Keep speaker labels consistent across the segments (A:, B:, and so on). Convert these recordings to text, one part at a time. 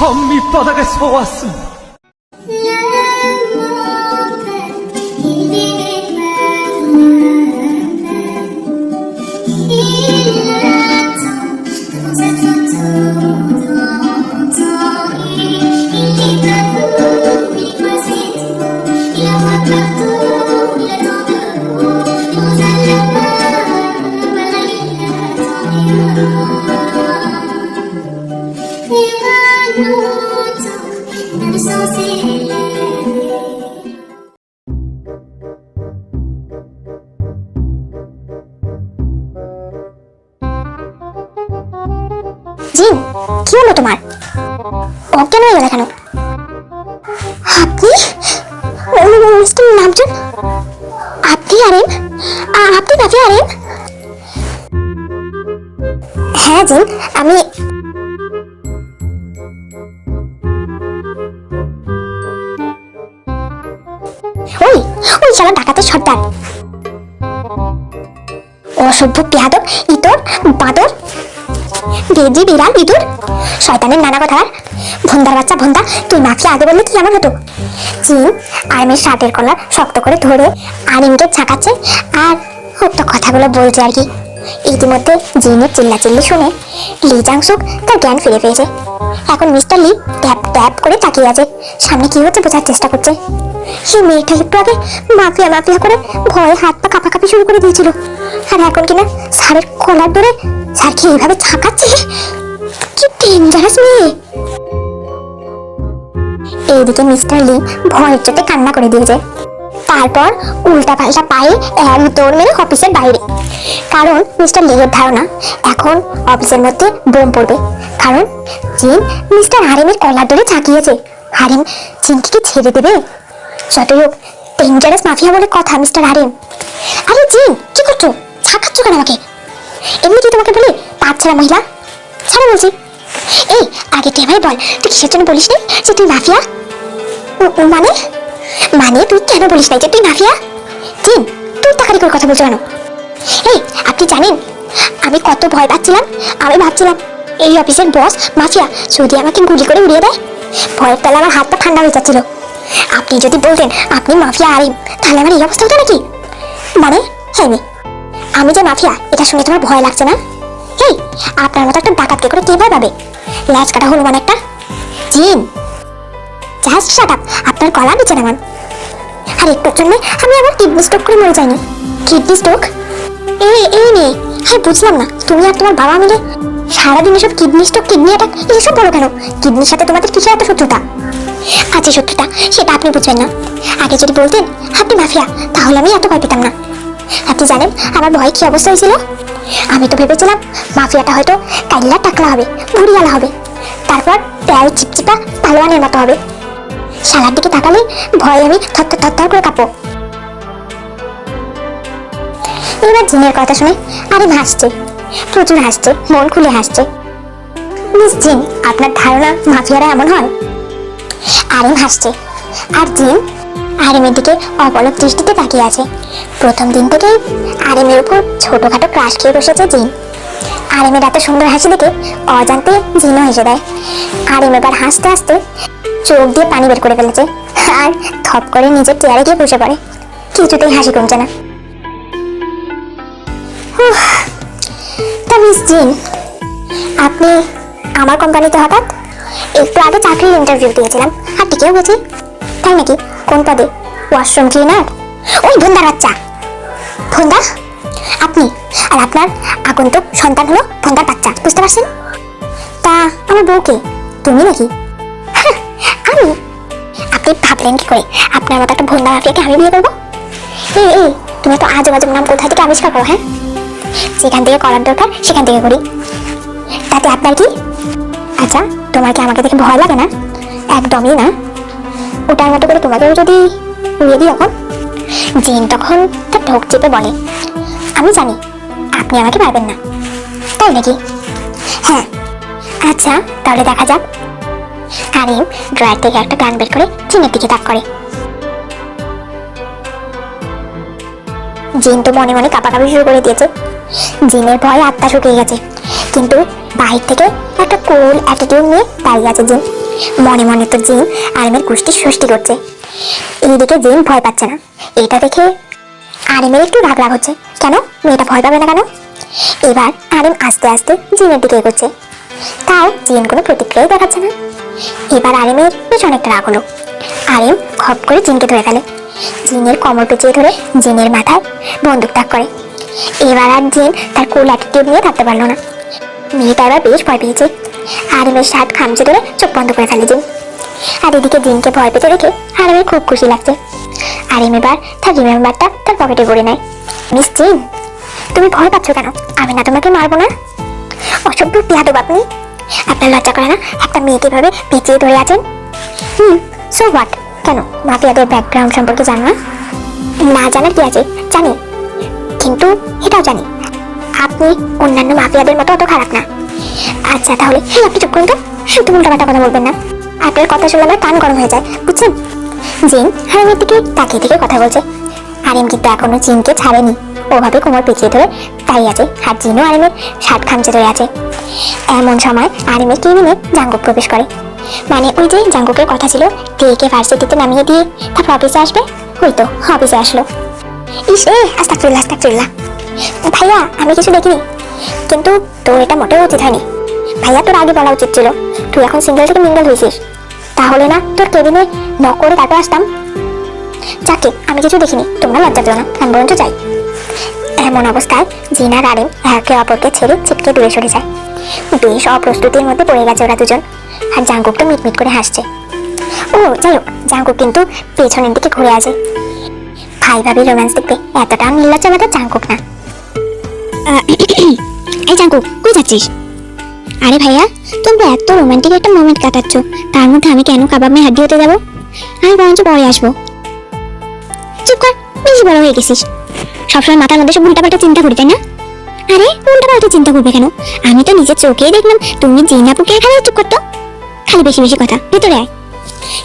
A: 전 밑바닥에서 왔습니다.
B: জিন, কি হলো তোমার? অজ্ঞান হয়ে গেলে কেন? আপনি মিস্টার নামজন? আপনি আরেম? আপনি নাফি আরেম? হ্যাঁ জিন, আমি ওই ওই শালা ডাকাতের সর্দার, অসভ্য পেয়াদব, ইতর, বাঁদর, বেজি, বিড়াল, ইঁদুর, শয়তানের নানা কথা। ভন্দার বাচ্চা ভন্দা, তুই মাফিয়া আগে বললে কি এমন হতো? জিন আরিমের শার্টের কলার শক্ত করে ধরে আরিমকে ঝাঁকাচ্ছে আর উক্ত কথাগুলো বলছে আর কি। ইতিমধ্যে জিনের চিল্লাচিল্লি শুনে লি জাংসুক তার জ্ঞান ফিরে পেয়েছে। এখন মিস্টার লি ট্যাপ ট্যাপ করে তাকিয়ে আছে, সামনে কি হচ্ছে বোঝার চেষ্টা করছে। সে মেয়েটা একটু আগে মাফিয়া মাফিয়া করে ভয়ে হাত পা কাঁপাকাঁপি শুরু করে দিয়েছিল, আর এখন কিনা স্যারের কলার ধরে স্যারকে এইভাবে ঝাঁকাচ্ছে। কি ডেঞ্জারাস মেয়ে! এইদিকে মিস্টার লি ভয়ের চোটে কান্না করে দিয়েছে। তারপর উল্টা পাল্টা পায়ে এক দৌড় মেরে অফিসের বাইরে, কারণ মিস্টার লির ধারণা এখন অফিসের মধ্যে বোম পড়বে, কারণ জিন মিস্টার হারিমের কলার ধরে ঝাঁকিয়েছে। হারিম জিনকে ছেড়ে দেবে? যতই হোক ডেঞ্জারাস মাফিয়া বলে কথা মিস্টার হারিম। আরে জিন, কি করছো? ঝাঁকাচ্ছ কেন আমাকে? এমনি কি তোমাকে বলি পাঁচ ছাড়া মহিলা? ছাড়া বলছি। এই আগে তুই আমায় বল, তুই কিসের জন্য বলিস নাই যে তুই মাফিয়া? মানে মানে তুই কেন বলিস নাই যে তুই মাফিয়া? জিন, তুই তাকারি করে কথা বলছো কেন? এই আপনি জানেন আমি কত ভয় পাচ্ছিলাম? আমি ভাবছিলাম এই অফিসের বস মাফিয়া, যদি আমাকে গুলি করে উড়িয়ে দেয়। ভয়ের তালে আমার হাত পা ঠান্ডা হয়ে যাচ্ছিল। আপনি যদি বলতেন আপনি মাফিয়া আরিম, তাহলে আমার এই অবস্থা হতো নাকি? মানে হ্যাঁ আমি যে মাফিয়া এটা শুনে তোমার ভয় লাগছে না? এই আপনার মতো একটা ডাকাতকে করে কে ভয় পাবে? ল্যাজ কাটা হনুমান একটা। জিন জাস্ট শাট আপ, আপনার গলা নিচে নামান। আর একটুর জন্য আমি আবার কিডনি স্ট্রোক করে মরে যাইনি। Kidney stroke? এই মেয়ে, হ্যাঁ বুঝলাম না, তুমি আর তোমার বাবা মিলে সারাদিন এসব কিডনি স্ট্রোক কিডনি অ্যাটাক এসব বলো কেন? কিডনির সাথে তোমাদের কিসের এত শত্রুতা আছে? শত্রুতা সেটা আপনি বুঝবেন না। আগে যদি বলতেন আপনি মাফিয়া, তাহলে আমি এত ভয় পেতাম না। আপনি জানেন আমার ভয় কি অবস্থা হয়েছিল? আমি তো ভেবেছিলাম মাফিয়াটা হয়তো কাইল্লা টাকলা হবে, ভুড়িয়ালা হবে, তারপর তেল চিপচিপা পালোয়ানের মতো হবে। শালার দিকে তাকালে ভয় আমি থর করে কাঁপো। এবার জিনের কথা শুনে আরিম হাসছে, প্রচুর হাসছে, মন খুলে হাসছে। মিস জিন, আপনার ধারণা মাফিয়ারা এমন হয়? আরিম হাসছে, আর জিন আরিমের দিকে অপলক দৃষ্টিতে তাকিয়ে আছে। প্রথম দিন থেকেই আরিমের উপর ছোটখাটো ক্রাশ খেয়ে বসেছে জিন। আরিমের এত সুন্দর হাসি দেখে অজান্তে জিনও হেসে দেয়। আরিম এবার হাসতে হাসতে চোখ দিয়ে পানি বের করে ফেলেছে আর থপ করে নিজের চেয়ারে গিয়ে বসে পড়ে। কিছুতেই হাসি কমছে না। তা মিস জিন, আপনি আমার কোম্পানিতে হঠাৎ? একটু আগে চাকরির ইন্টারভিউ দিয়েছিলাম আর টিকেও গেছি। তাই নাকি? কোন পদে? Washroom cleaner? ওই ভন্দার বাচ্চা। ভন্দা? আপনি আর আপনার আগন্তুক সন্তান হলো ভন্দার বাচ্চা, বুঝতে পারছেন? তা আমার বউকে? তুমি নাকি? আমি? আপনি ভাবলেন কি করে আপনার মতো একটা ভন্দা মাফিয়াকে আমি বিয়ে করবো? এই তুমি তো আজব আজব নাম কোথা থেকে আবিষ্কার করো? হ্যাঁ, যেখান থেকে করার দরকার সেখান থেকে করি, তাতে আপনার কি? আচ্ছা, তোমার কি আমাকে দেখে ভয় লাগে না? একদমই না। ওটার মতো করে তোমাকেও যদি উড়িয়ে দিই এখন? জিন তখন তার ঢোক চেপে বলে, আমি জানি আপনি আমাকে পারবেন না। তাই নাকি? হ্যাঁ। আচ্ছা তাহলে দেখা যাক। আরিম ড্রয়ার থেকে একটা গান বের করে জিনের দিকে তাক করে। জিন তো মনে মনে কাঁপাকাঁপি শুরু করে দিয়েছে। জিনের ভয়ে আত্মা শুকিয়ে গেছে, কিন্তু বাহির থেকে একটা কুল অ্যাটিটিউড নিয়ে দাঁড়িয়ে আছে জিন। মনে মনে তো জিন আরিমের গোষ্ঠী সৃষ্টি করছে। এইদিকে জিন ভয় পাচ্ছে না। এটা দেখে আরিমের একটু রাগ রাগ হচ্ছে, কেন মেয়েটা ভয় পাবে না কেন? এবার আরিম আস্তে আস্তে জিনের দিকে এগোচ্ছে, তাও জিন কোনো প্রতিক্রিয়াই দেখাচ্ছে না। এবার আরিমের বেশ অনেকটা রাগ হলো। আরিম খপ করে জিনকে ধরে ফেলে, জিনের কোমর পেঁচিয়ে ধরে জিনের মাথায় বন্দুক তাক করে। এবার আর জিন তার কুল অ্যাটিটিউড নিয়ে থাকতে পারলো না। মেয়েটা এবার বেশ ভয় পেয়েছে। আরিমের শার্ট খামচে ধরে চোখ বন্ধ করে ফেলে জিন। আর এদিকে জিনকে ভয় পেতে দেখে আরিমের খুব খুশি লাগছে। আরিম এবার তার রিমেম্বারটা তার পকেটে ভরে নেয়। মিস জিন, তুমি ভয় পাচ্ছ কেন? আমি না তোমাকে মারবো না? অসভ্য বেয়াদব আপনি! আপনার লজ্জা করে না একটা মেয়েকে ভাবে পেঁচিয়ে ধরে আছেন? So what? কেন মাফিয়াদের ব্যাকগ্রাউন্ড সম্পর্কে জানো না? না জানার কি আছে, জানি, কিন্তু এটাও জানি আপনি অন্যান্য মাফিয়াদের মতো অত খারাপ না। আচ্ছা তাহলে আপনি চুপ করুন তো, শুধু উল্টাপাল্টা কথা বলবেন না। আপনার কথা শুনলে আমার কান গরম হয়ে যায়, বুঝছেন? জিন আরিমের দিকে তাকিয়ে থেকে কথা বলছে। আরিম কিন্তু এখনো জিনকে ছাড়েনি, ওভাবে কোমর পেঁচিয়ে ধরে তাই আছে। আর জিনও আরিমের শার্ট খামচে ধরে আছে। এমন সময় আরিমের কেবিনে জাঙ্গুক প্রবেশ করে। মানে ওই যে জাঙ্গুকের কথা ছিল টেকে ভার্সিটিতে নামিয়ে দিয়ে তারপর অফিসে আসবে, ওই তো অফিসে আসলো। ইস আস্তাগফিরুল্লাহ আস্তাগফিরুল্লাহ। ভাইয়া আমি কিছু দেখিনি, কিন্তু তোর এটা মোটেও উচিত হয়নি। ভাইয়া তোর আগে বলা উচিত ছিল, তুই এখন সিঙ্গেল থেকে মিঙ্গেল হয়েছিস, তাহলে না তোর কেবিনে নক করে তারপর আসতাম। যাকে আমি কিছু দেখিনি, তোমরা লজ্জা পেও না, আমি বরঞ্চ চাই। এমন অবস্থায় জিন আর আরিম একে অপরকে ছেড়ে ছিটকে দূরে সরে যায়। বেশ অপ্রস্তুতির মধ্যে পড়ে গেছে ওরা দুজন। আর জাঙ্কুক তো মিটমিট করে হাসছে। ও যাই হোক, জাঙ্কুক কিন্তু পেছনের দিকে ঘুরে আসে। ভাই ভাবি রোম্যান্স দেখতে এতটা নির্লজ্জ আমাদের জাঙ্কুক না। এই জাঙ্কুক, কই যাচ্ছিস? আরে ভাইয়া, তোমরা এত রোমান্টিক একটা মোমেন্ট কাটাচ্ছ, তার মধ্যে আমি কেন কাবাব মে হাড্ডি হতে যাবো? আমি বরঞ্চ পরে আসবো। চুপ কর, বেশি বড় হয়ে গেছিস। সবসময় মাথার মধ্যে সব উল্টাপাল্টা চিন্তা করি, তাই না? আরে উল্টাপাল্টা চিন্তা করবে কেন? আমি তো নিজের চোখেই দেখলাম তুমি জিনাপুকে এখানে। চুপ করতো, খালি বেশি বেশি কথা, ভেতরে আয়।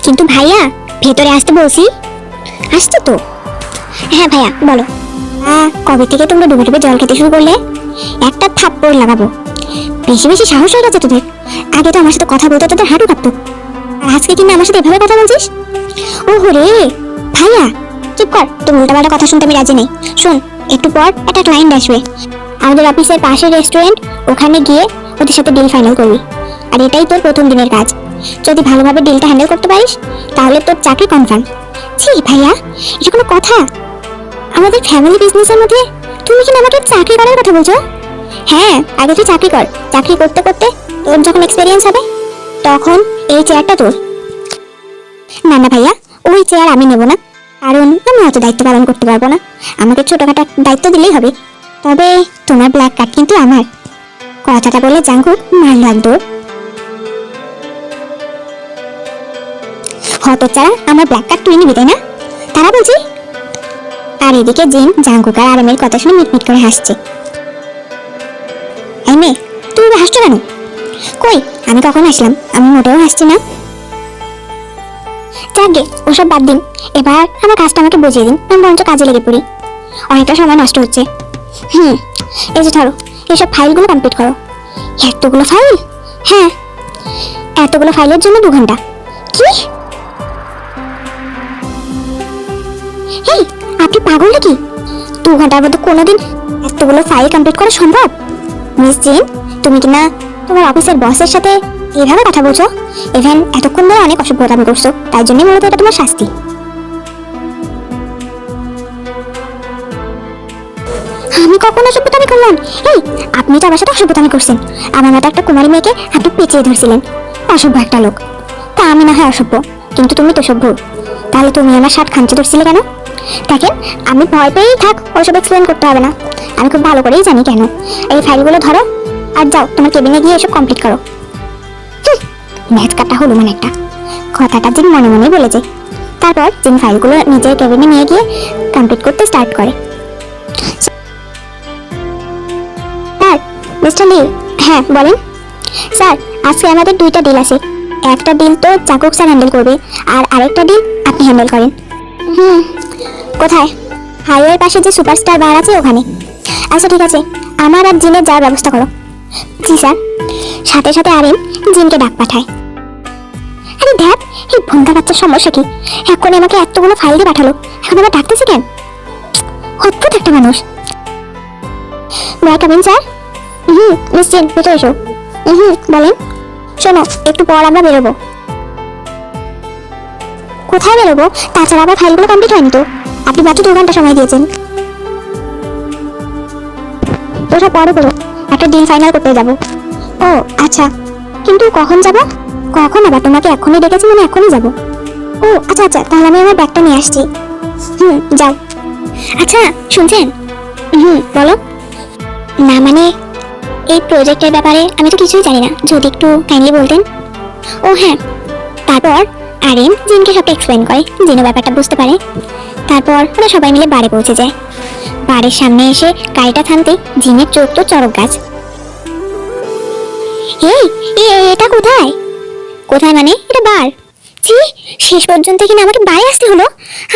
B: কিন্তু ভাইয়া, ভেতরে আসতে বলছি। আসছে তো। হ্যাঁ ভাইয়া বলো। কবে থেকে তোমরা ডুবে ডুবে জল খেতে শুরু করলে? একটা থাপ্পড় লাগাবো। বেশি বেশি সাহস হয়ে গেছে তোদের। আগে তো আমার সাথে কথা বলতে তোদের হাঁটু কাঁপতো, আর আজকে কিন্তু আমার সাথে এভাবে কথা বলছিস? ওহো রে ভাইয়া, চুপ কর, তোর উল্টাপাল্টা কথা শুনতে আমি রাজি নেই। শোন, একটু পর একটা ক্লায়েন্ট আসবে আমাদের অফিসের পাশের রেস্টুরেন্ট, ওখানে গিয়ে ওদের সাথে ডিল ফাইনাল করবি। আর এটাই তোর প্রথম দিনের কাজ। যদি ভালোভাবে ডিলটা হ্যান্ডেল করতে পারিস তাহলে তোর চাকরি কনফার্ম। ছি ভাইয়া, এটা কোনো কথা? আমাদের ফ্যামিলি বিজনেসের মধ্যে তুমি কি আমাকে চাকরি করার কথা বলছো? হ্যাঁ, আগে তুই চাকরি কর। চাকরি করতে করতে তোর যখন এক্সপেরিয়েন্স হবে তখন এই চেয়ারটা তোর। না না ভাইয়া, ওই চেয়ার আমি নেব না, কারণ আমি অত দায়িত্ব পালন করতে পারবো না। আমাকে ছোটখাটো দায়িত্ব দিলেই হবে। তবে তোমার ব্ল্যাক কার্ড কিন্তু আমার। কথাটা বলে জাঙ্কুক মারলো এক দৌড়। হতচারা, আমার ব্ল্যাক কার্ড তুই নিবি তাই না? তারা বলছি। আর এদিকে জিন জাঙ্কুক আর আরামের কথা শুনে মিটমিট করে হাসছে। এই মেয়ে, তুমি হাসছো কেন? কই, আমি কখন আসলাম? আমি মোটেও হাসছি না। যাকে ওসব বাদ দিন, এবার আমার কাজটা আমাকে বুঝিয়ে দিন, আমি বরঞ্চ কাজে লেগে পড়ি। অনেকটা সময় নষ্ট হচ্ছে। এই যে ধরো, এইসব ফাইলগুলো কমপ্লিট করো। এতগুলো ফাইল? হ্যাঁ, এতগুলো ফাইলের জন্য 2 ঘন্টা। কি? এই আপনি পাগল নাকি? 2 ঘন্টার মধ্যে কোনোদিন এতগুলো ফাইল কমপ্লিট করা সম্ভব? মিস জিন, তুমি কি না তোমার অফিসের বসের সাথে এইভাবে কথা বলছো? ইভেন এতক্ষণ ধরে অনেক অসভ্যতামি করছো, তাই জন্যই মূলত এটা তোমার শাস্তি। আমি কখন অসভ্যতামি করলাম? এই আপনি তো আমার সাথে অসভ্যতামি করছেন। আমার মতো একটা কুমারী মেয়েকে আপনি পেঁচিয়ে ধরছিলেন। অসভ্য একটা লোক। তা আমি না হয় অসভ্য, কিন্তু তুমি তো সভ্য। তাহলে তুমি আমার শার্ট খামচে ধরছিলে কেন? দেখেন, আমি ভয় পেয়েই থাক, ওইসব এক্সপ্লেন করতে হবে না। আমি খুব ভালো করেই জানি কেন। এই ফাইলগুলো ধরো আর যাও তোমার কেবিনে গিয়ে এসব কমপ্লিট করো। ম্যাথ কাটা হলো মানে একটা। কথাটা জিন মনে মনে বলেছে। তারপর জিন ফাইলগুলো নিজের কেবিনে নিয়ে গিয়ে কমপ্লিট করতে স্টার্ট করে। Sir, mister Lee. হ্যাঁ বলেন। স্যার, আজকে আমাদের 2টা ডিল আছে। একটা ডিল তো জাঙ্কুক স্যার হ্যান্ডেল করবে, আর আরেকটা ডিল আপনি হ্যান্ডেল করেন। কোথায়? হাইওয়ের পাশে যে সুপারস্টার বার আছে ওখানে। আচ্ছা ঠিক আছে, আমার আর জিনের যাওয়ার ব্যবস্থা করো। জি স্যার। সাথে সাথে আরিম জিনকে ডাক পাঠায়। ধ্যাত, এই ভোন্দা বাচ্চার সমস্যা কি? এখন আমাকে এতগুলো ফাইল দিয়ে পাঠালো, এখন আবার ডাকতেছে কেন? অদ্ভুত একটা মানুষ। Come in sir? মিস জেন, ভেতরে এসো। বলেন। শোনো, একটু পর আমরা বেরোবো। কোথায় বেরোবো? তাছাড়া আবার ফাইলগুলো কমপ্লিট হয়নি তো। আপনি মাত্র 2 ঘন্টা সময় দিয়েছেন। ওসব পরে করো, একটা ডিল ফাইনাল করতে যাবো। ও আচ্ছা, কিন্তু কখন যাব? কখন আবার? তোমাকে এখনই ডেকেছি মানে এখনই যাব। ও আচ্ছা আচ্ছা, তাহলে আমি আমার ব্যাগটা নিয়ে আসছি। যাও। আচ্ছা শুনছেন? বলো। না মানে এই প্রজেক্টের ব্যাপারে আমি তো কিছুই জানি না, যদি একটু কাইন্ডলি বলতেন। ও হ্যাঁ, তারপর আরেন জিনকে সবটা এক্সপ্লেন করে, জিনও ব্যাপারটা বুঝতে পারে। তারপর ওরা সবাই মিলে বাড়ি পৌঁছে যায়। বাড়ির সামনে এসে গাড়িটা থামতে জিনের চোখ তো চড়ক গাছ। এই এটা কোথায়? কোথায় মানে? এটা বার। ছি, শেষ পর্যন্ত কিনা আমাকে বাড়ি আসতে হলো।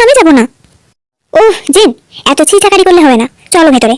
B: আমি যাব না। ওহ জিন, এত ছিটাকারি করলে হবে না, চলো ভেতরে।